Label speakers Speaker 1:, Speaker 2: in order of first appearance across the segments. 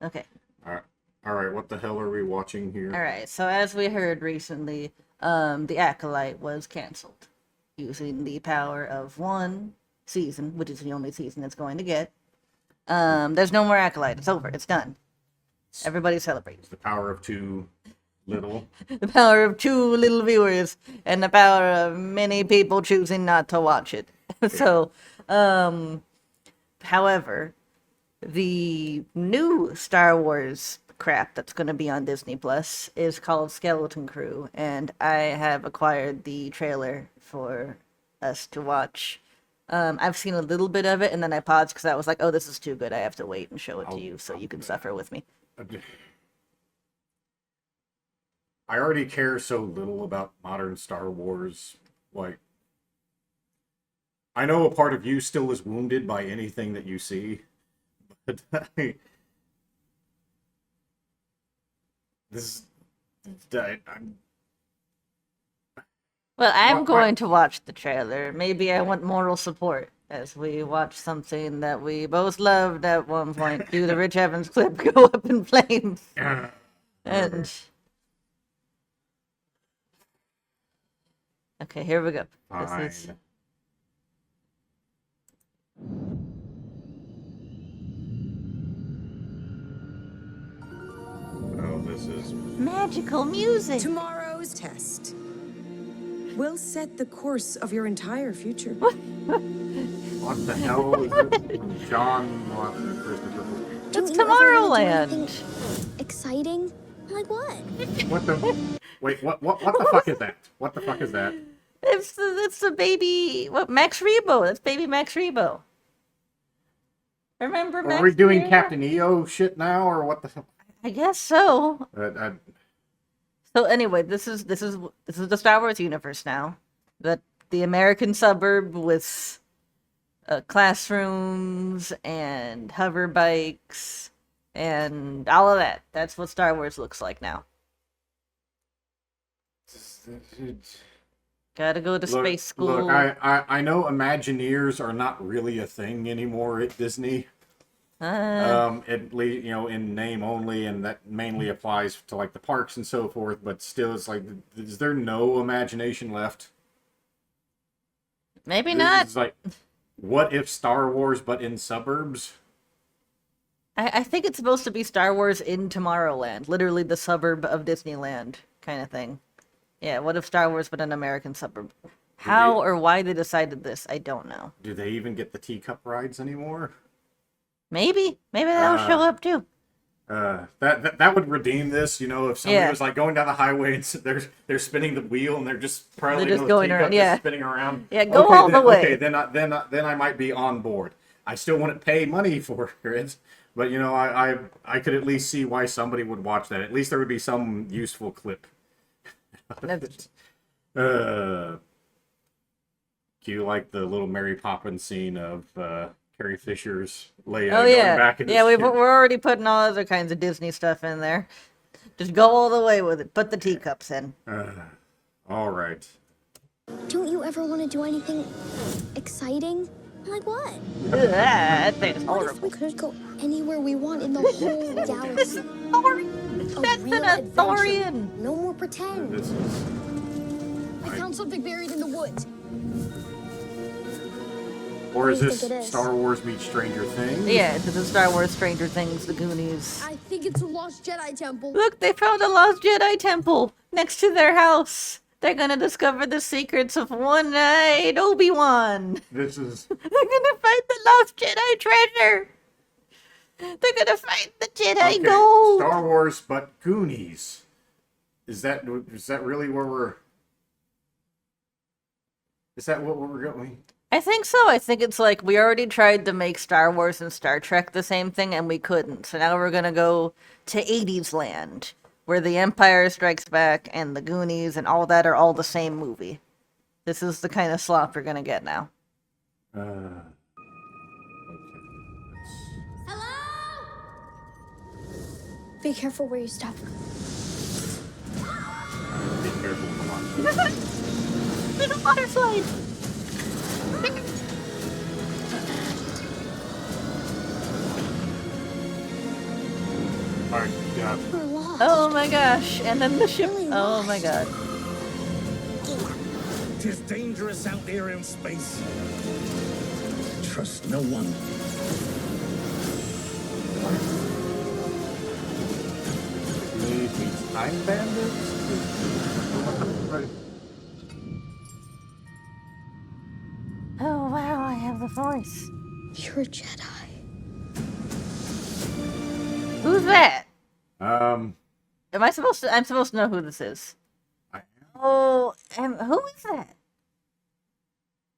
Speaker 1: Okay.
Speaker 2: All right. What the hell are we watching here?
Speaker 1: All right. So as we heard recently, the Acolyte was canceled using the power of one season, which is the only season it's going to get. There's no more Acolyte. It's over. It's done. Everybody celebrate.
Speaker 2: The power of too little.
Speaker 1: The power of two little viewers and the power of many people choosing not to watch it. So, however, the new Star Wars crap that's going to be on Disney Plus is called Skeleton Crew, and I have acquired the trailer for us to watch. I've seen a little bit of it, and then I paused because I was like, "Oh, this is too good. I have to wait and show it to you so you can suffer with me."
Speaker 2: I already care so little about modern Star Wars. Like, I know a part of you still is wounded by anything that you see, but this, I'm,
Speaker 1: Well, I'm
Speaker 2: why,
Speaker 1: going to watch the trailer. Maybe I want moral support as we watch something that we both loved at one point. Do the Rich Evans clip go up in flames? And okay, here we go.
Speaker 2: fine.
Speaker 1: This is
Speaker 2: Oh, this is
Speaker 1: magical music.
Speaker 3: Tomorrow's test will set the course of your entire future.
Speaker 2: what the hell is this? From John Watson, Christopher.
Speaker 1: It's
Speaker 4: Don't you ever wanna do
Speaker 1: Tomorrowland.
Speaker 4: anything exciting? Like what?
Speaker 2: What the? Wait, what the fuck is that? What the fuck is that?
Speaker 1: It's the baby. What, Max Rebo? That's baby Max Rebo. Remember Max?
Speaker 2: Are we doing
Speaker 1: Rebo?
Speaker 2: Captain EO shit now, or what the?
Speaker 1: I guess so.
Speaker 2: I,
Speaker 1: So anyway, this is the Star Wars universe now. The American suburb with classrooms and hover bikes and all of that. That's what Star Wars looks like now. Gotta go to space school.
Speaker 2: Look, I know Imagineers are not really a thing anymore at Disney. At least, in name only, and that mainly applies to like the parks and so forth. But still, it's like, is there no imagination left?
Speaker 1: Maybe not.
Speaker 2: It's like, what if Star Wars but in suburbs?
Speaker 1: I think it's supposed to be Star Wars in Tomorrowland, literally the suburb of Disneyland kind of thing. Yeah, what if Star Wars but an American suburb? How or why they decided this, I don't know.
Speaker 2: Do they even get the teacup rides anymore?
Speaker 1: Maybe that'll show up too.
Speaker 2: That would redeem this, if somebody
Speaker 1: Yeah.
Speaker 2: was like going down the highway and they're spinning the wheel and they're just probably
Speaker 1: They're just going
Speaker 2: teacup
Speaker 1: around,
Speaker 2: just
Speaker 1: yeah.
Speaker 2: spinning around.
Speaker 1: Yeah, go all the way.
Speaker 2: Okay, then I might be on board. I still wouldn't pay money for it, but I could at least see why somebody would watch that. At least there would be some useful clip.
Speaker 1: That's-
Speaker 2: Cue like the little Mary Poppins scene of Carrie Fisher's Leia
Speaker 1: Oh
Speaker 2: going
Speaker 1: yeah,
Speaker 2: back in the
Speaker 1: yeah.
Speaker 2: ship.
Speaker 1: We're already putting all other kinds of Disney stuff in there. Just go all the way with it. Put the teacups in.
Speaker 2: All right.
Speaker 4: Don't you ever want to do anything exciting? Like what?
Speaker 1: That thing's
Speaker 4: What if
Speaker 1: horrible.
Speaker 4: we could go anywhere we want in the whole galaxy?
Speaker 1: That's
Speaker 4: real
Speaker 1: an
Speaker 4: adventure.
Speaker 1: Arthurian.
Speaker 4: No more pretend.
Speaker 2: This is
Speaker 4: I found something buried in the woods.
Speaker 2: or is
Speaker 4: do you
Speaker 2: this
Speaker 4: think it is?
Speaker 2: Star Wars meets Stranger Things?
Speaker 1: Yeah, this is Star Wars, Stranger Things, The Goonies.
Speaker 4: I think it's a lost Jedi temple.
Speaker 1: Look, they found a lost Jedi temple next to their house. They're gonna discover the secrets of one-eyed Obi-Wan.
Speaker 2: This is
Speaker 1: They're gonna find the lost Jedi treasure. They're gonna find the Jedi
Speaker 2: okay,
Speaker 1: gold.
Speaker 2: Star Wars, but Goonies. Is that really where we're? Is that what we're going?
Speaker 1: I think so. I think it's like we already tried to make Star Wars and Star Trek the same thing and we couldn't. So now we're going to go to 80s land where the Empire Strikes Back and the Goonies and all that are all the same movie. This is the kind of slop you're going to get now.
Speaker 2: Okay.
Speaker 4: Hello? Be careful where you step.
Speaker 2: Be careful with the launch.
Speaker 1: There's a water slide.
Speaker 2: my God.
Speaker 4: We're lost.
Speaker 1: Oh my gosh! And then the ship.
Speaker 4: Really
Speaker 1: Oh my god!
Speaker 5: Tis dangerous out there in space. Trust no one.
Speaker 2: These time bandits? Right.
Speaker 1: Oh wow! I have the Force.
Speaker 4: You're a Jedi.
Speaker 1: Who's that?
Speaker 2: Um,
Speaker 1: Am I supposed to? I'm supposed to know who this is.
Speaker 2: I,
Speaker 1: Oh, who is that?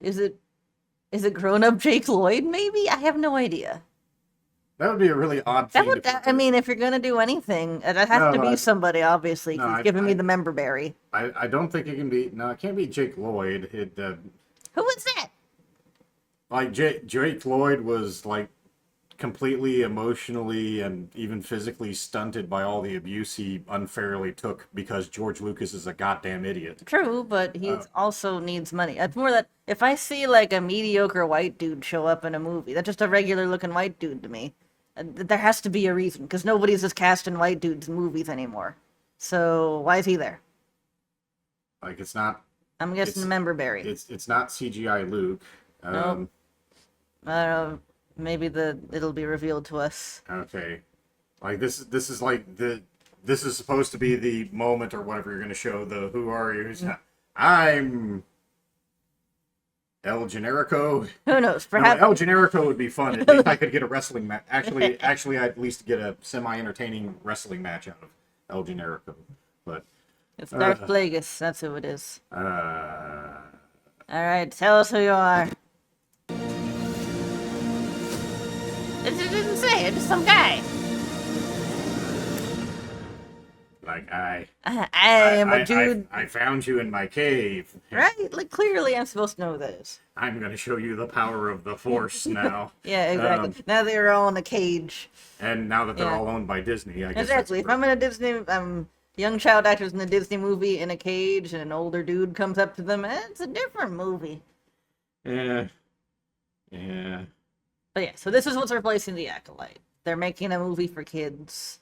Speaker 1: Is it grown-up Jake Lloyd? Maybe I have no idea.
Speaker 2: that would be a really odd
Speaker 1: That
Speaker 2: thing
Speaker 1: would.
Speaker 2: to put
Speaker 1: I mean, if you're gonna do anything, it has
Speaker 2: No,
Speaker 1: to be
Speaker 2: I-
Speaker 1: somebody. Obviously,
Speaker 2: no,
Speaker 1: he's
Speaker 2: I-
Speaker 1: giving me
Speaker 2: I-
Speaker 1: the member berry.
Speaker 2: I don't think it can be. No, it can't be Jake Lloyd.
Speaker 1: Who is that?
Speaker 2: Like Jake Lloyd was like completely emotionally and even physically stunted by all the abuse he unfairly took because George Lucas is a goddamn idiot.
Speaker 1: True, but he also needs money. It's more that if I see like a mediocre white dude show up in a movie, that's just a regular looking white dude to me. There has to be a reason because nobody's just casting white dudes in movies anymore. So why is he there?
Speaker 2: Like it's not.
Speaker 1: I'm guessing
Speaker 2: It's-
Speaker 1: member berry.
Speaker 2: It's not CGI Luke.
Speaker 1: Nope. I don't know. Maybe it'll be revealed to us.
Speaker 2: Okay, like this is like this is supposed to be the moment or whatever you're going to show the who are you? I'm El Generico.
Speaker 1: Who knows?
Speaker 2: No,
Speaker 1: Perhaps.
Speaker 2: El Generico would be fun. At least I could get a wrestling match. Actually, I'd at least get a semi-entertaining wrestling match out of El Generico. But
Speaker 1: It's Darth Plagueis. That's who it is.
Speaker 2: uh,
Speaker 1: All right, tell us who you are. It didn't say. It's just some guy.
Speaker 2: like I
Speaker 1: I am a dude.
Speaker 2: I found you in my cave.
Speaker 1: Right? Like, clearly I'm supposed to know who that is.
Speaker 2: I'm going to show you the power of the Force now.
Speaker 1: Yeah, exactly. Now they're all in a cage.
Speaker 2: And now that they're
Speaker 1: Yeah.
Speaker 2: all owned by Disney, I guess
Speaker 1: Exactly. If
Speaker 2: that's
Speaker 1: I'm in a Disney, young child actors in a Disney movie in a cage and an older dude comes up to them, it's a different movie.
Speaker 2: yeah.
Speaker 1: But yeah, so this is what's replacing the Acolyte. They're making a movie for kids.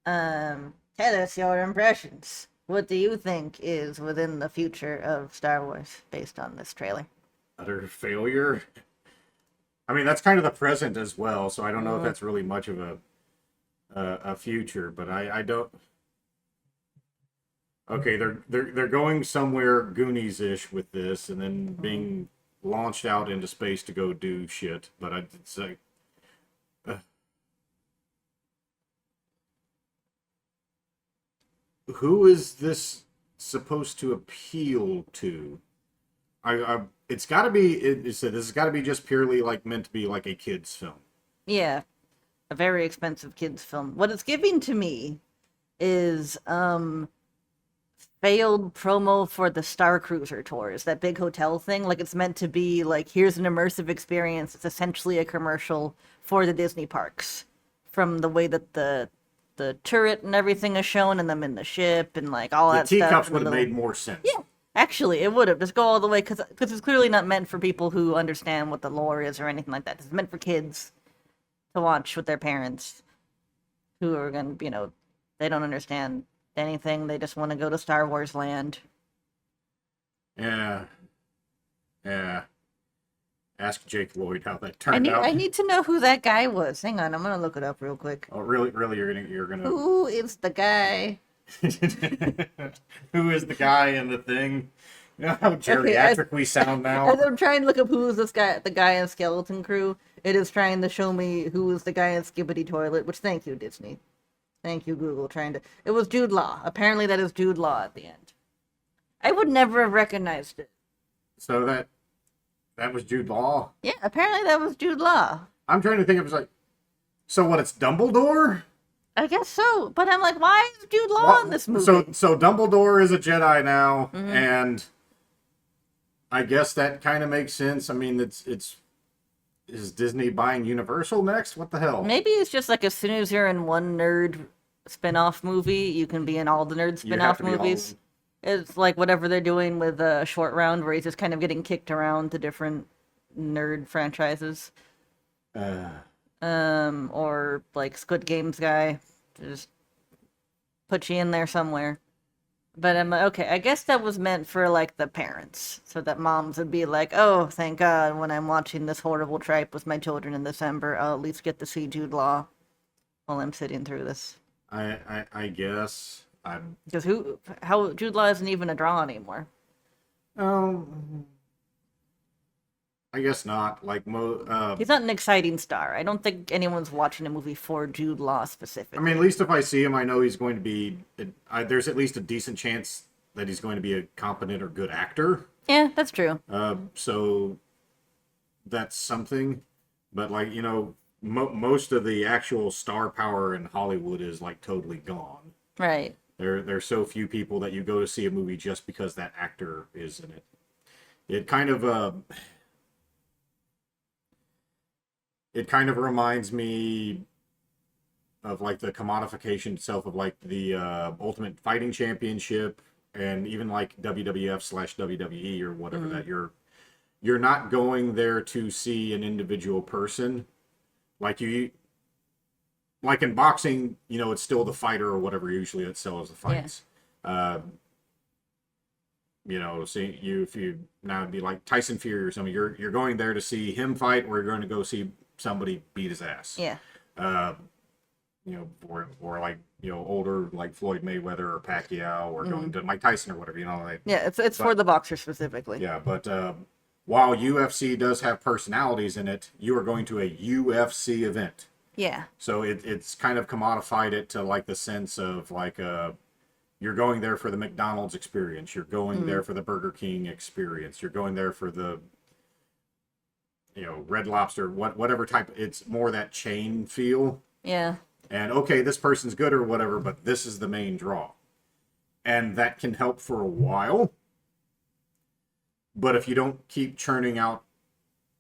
Speaker 1: Tell us your impressions. What do you think is within the future of Star Wars based on this trailer?
Speaker 2: Utter failure. I mean, that's kind of the present as well, so I don't know if that's really much of a future, but I don't. Okay, they're going somewhere Goonies-ish with this, and then being launched out into space to go do shit. But it's like, who is this supposed to appeal to? It's got to be. It said this has got to be just purely like meant to be like a kids film.
Speaker 1: Yeah, a very expensive kids film. What it's giving to me is failed promo for the Star Cruiser tours, that big hotel thing. Like, it's meant to be like, here's an immersive experience. It's essentially a commercial for the Disney parks, from the way that the turret and everything is shown and them in the ship and like all
Speaker 2: The
Speaker 1: that stuff.
Speaker 2: teacups
Speaker 1: and
Speaker 2: would have
Speaker 1: little-
Speaker 2: made more sense.
Speaker 1: Yeah, actually, it would have. Just go all the way, because it's clearly not meant for people who understand what the lore is or anything like that. It's meant for kids to watch with their parents who are going to, they don't understand anything. They just want to go to Star Wars land.
Speaker 2: Yeah. Ask Jake Lloyd how that turned out.
Speaker 1: I need to know who that guy was. Hang on, I'm going to look it up real quick.
Speaker 2: Oh, really? You're gonna.
Speaker 1: Who is the guy?
Speaker 2: Who is the guy in the thing? You know how geriatric we sound now.
Speaker 1: As I'm trying to look up who is this guy, the guy in Skeleton Crew, it is trying to show me who is the guy in Skibbity Toilet, which thank you, Disney. Thank you, Google, it was Jude Law. Apparently that is Jude Law at the end. I would never have recognized it.
Speaker 2: So that was Jude Law.
Speaker 1: Yeah, apparently that was Jude Law.
Speaker 2: I'm trying to think of it like, so what? It's Dumbledore.
Speaker 1: I guess so, but I'm like, why is Jude Law in this movie?
Speaker 2: So Dumbledore is a Jedi now, and I guess that kind of makes sense. I mean, it's is Disney buying Universal next? What the hell?
Speaker 1: Maybe it's just like as soon as you're in one nerd spin-off movie, you can be in all the nerd
Speaker 2: You have
Speaker 1: spin-off
Speaker 2: to be all of
Speaker 1: movies.
Speaker 2: them.
Speaker 1: It's like whatever they're doing with a Short Round, where he's just kind of getting kicked around to different nerd franchises. Or like Squid Games guy, Just put you in there somewhere. But I'm like, okay, I guess that was meant for like the parents, so that moms would be like, "Oh, thank God, when I'm watching this horrible tripe with my children in December, I'll at least get to see Jude Law while I'm sitting through this."
Speaker 2: I guess I'm.
Speaker 1: Because how Jude Law isn't even a draw anymore.
Speaker 2: I guess not. Like
Speaker 1: He's not an exciting star. I don't think anyone's watching a movie for Jude Law specifically.
Speaker 2: I mean, at least if I see him, I know he's going to be. There's at least a decent chance that he's going to be a competent or good actor.
Speaker 1: Yeah, that's true.
Speaker 2: So that's something. But like most of the actual star power in Hollywood is like totally gone.
Speaker 1: Right.
Speaker 2: There's so few people that you go to see a movie just because that actor is in it. It kind of reminds me of like the commodification itself of like the Ultimate Fighting Championship and even like WWF/WWE or whatever that you're not going there to see an individual person like in boxing, it's still the fighter or whatever usually that sells the fights. See if you now it'd be like Tyson Fury or something, you're going there to see him fight, or you're going to go see somebody beat his ass.
Speaker 1: Yeah.
Speaker 2: Or like older like Floyd Mayweather or Pacquiao, or going to Mike Tyson or whatever.
Speaker 1: Yeah, it's for the boxer specifically.
Speaker 2: Yeah, but while UFC does have personalities in it, you are going to a UFC event.
Speaker 1: Yeah.
Speaker 2: So it's kind of commodified it to like the sense of like you're going there for the McDonald's experience. You're going there for the Burger King experience. You're going there for the Red Lobster, whatever type. It's more that chain feel.
Speaker 1: Yeah.
Speaker 2: And okay, this person's good or whatever, but this is the main draw. And that can help for a while. But if you don't keep churning out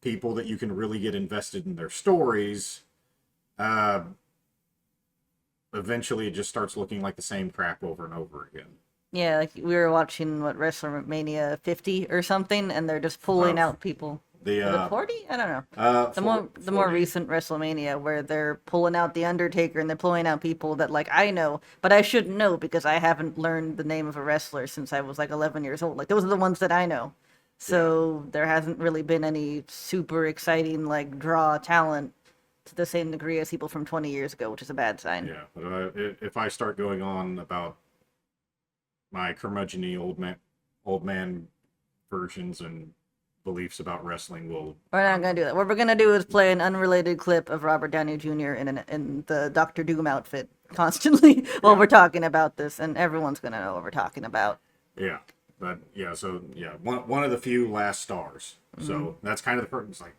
Speaker 2: people that you can really get invested in their stories, eventually it just starts looking like the same crap over and over again.
Speaker 1: Yeah, like we were watching WrestleMania 50 or something, and they're just pulling out people. The 40? I don't know. The more recent WrestleMania, where they're pulling out the Undertaker and they're pulling out people that like I know, but I shouldn't know because I haven't learned the name of a wrestler since I was like 11 years old. Like those are the ones that I know. So there hasn't really been any super exciting like draw talent to the same degree as people from 20 years ago, which is a bad sign.
Speaker 2: Yeah, but if I start going on about my curmudgeon-y old man versions and beliefs about wrestling,
Speaker 1: we're not gonna do that. What we're gonna do is play an unrelated clip of Robert Downey Jr. in the Doctor Doom outfit constantly while we're talking about this, and everyone's gonna know what we're talking about.
Speaker 2: Yeah, but one of the few last stars. So that's kind of the person. It's like,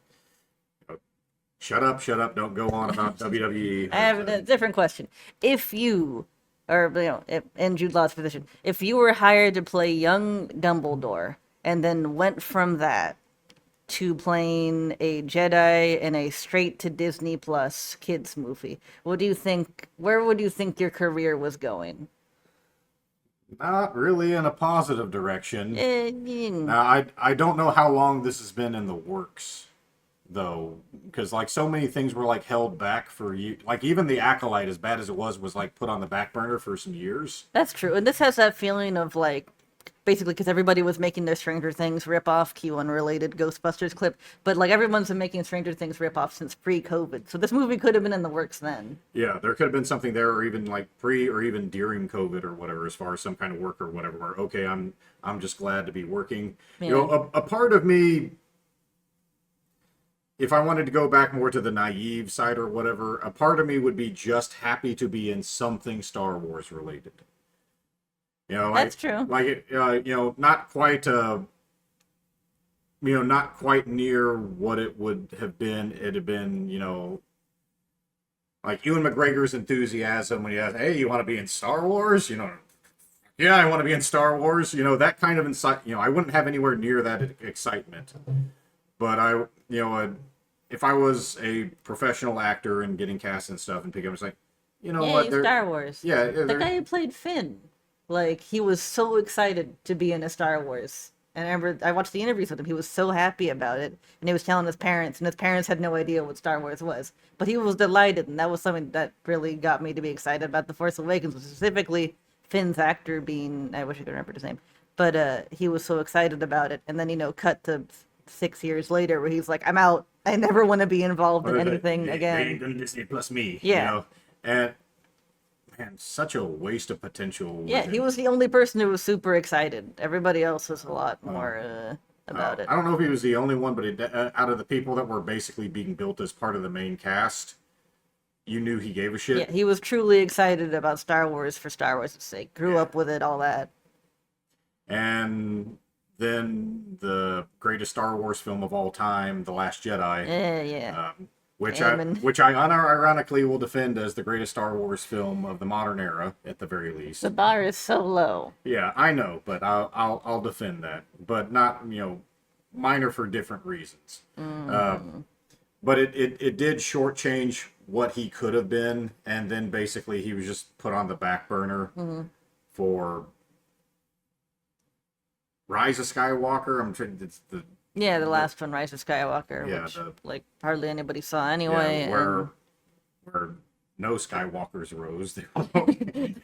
Speaker 2: shut up, don't go on about WWE.
Speaker 1: I have a different question. If you, or in Jude Law's position, if you were hired to play young Dumbledore and then went from that to playing a Jedi in a straight to Disney Plus kids movie, where would you think your career was going?
Speaker 2: Not really in a positive direction. Now, I don't know how long this has been in the works, though, because like so many things were like held back for you. Like even the Acolyte, as bad as it was like put on the back burner for some years.
Speaker 1: That's true, and this has that feeling of like basically because everybody was making their Stranger Things ripoff, cue unrelated Ghostbusters clip, but like everyone's been making Stranger Things ripoff since pre-COVID, so this movie could have been in the works then.
Speaker 2: Yeah, there could have been something there, or even like pre or even during COVID or whatever, as far as some kind of work or whatever. Where okay, I'm just glad to be working.
Speaker 1: Yeah.
Speaker 2: A part of me, if I wanted to go back more to the naive side or whatever, a part of me would be just happy to be in something Star Wars related.
Speaker 1: That's true.
Speaker 2: Like not quite, not quite near what it would have been. It'd have been, like Ewan McGregor's enthusiasm when he asked, "Hey, you want to be in Star Wars?" Yeah, I want to be in Star Wars. That kind of insight. I wouldn't have anywhere near that excitement. But if I was a professional actor and getting cast and stuff and picking up, it's like, what?
Speaker 1: Star Wars.
Speaker 2: Yeah,
Speaker 1: the guy who played Finn, like he was so excited to be in a Star Wars, And I remember I watched the interviews with him. He was so happy about it, and he was telling his parents, and his parents had no idea what Star Wars was, but he was delighted, and that was something that really got me to be excited about The Force Awakens, specifically Finn's actor being, I wish I could remember his name, but he was so excited about it, and then cut to 6 years later where he's like, I'm out. I never want to be involved in anything
Speaker 2: They
Speaker 1: again.
Speaker 2: ain't gonna Disney plus me.
Speaker 1: Yeah.
Speaker 2: You know? And man, such a waste of potential.
Speaker 1: Yeah,
Speaker 2: with
Speaker 1: he
Speaker 2: it.
Speaker 1: was the only person who was super excited. Everybody else was a lot more about it.
Speaker 2: I don't know if he was the only one, but out of the people that were basically being built as part of the main cast, you knew he gave a shit.
Speaker 1: Yeah, he was truly excited about Star Wars for Star Wars' sake. Grew up with it, all that.
Speaker 2: And then the greatest Star Wars film of all time, The Last Jedi,
Speaker 1: Yeah.
Speaker 2: which
Speaker 1: Amen.
Speaker 2: I unironically will defend as the greatest Star Wars film of the modern era, at the very least.
Speaker 1: The bar is so low.
Speaker 2: Yeah, I know, but I'll defend that, but not minor for different reasons. But it did shortchange what he could have been, and then basically he was just put on the back burner for Rise of Skywalker. I'm trying. It's the
Speaker 1: Yeah, the last one, Rise of Skywalker,
Speaker 2: Yeah,
Speaker 1: which
Speaker 2: the-
Speaker 1: hardly anybody saw anyway.
Speaker 2: yeah, where no Skywalkers rose.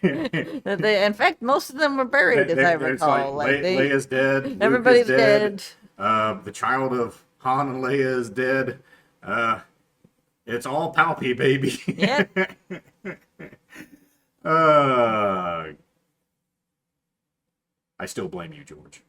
Speaker 1: In fact, most of them were buried, as I
Speaker 2: It's
Speaker 1: recall.
Speaker 2: Leia's dead. Luke
Speaker 1: Everybody's
Speaker 2: is
Speaker 1: dead.
Speaker 2: The child of Han and Leia is dead. It's all Palpy, baby.
Speaker 1: Yeah.
Speaker 2: I still blame you, George.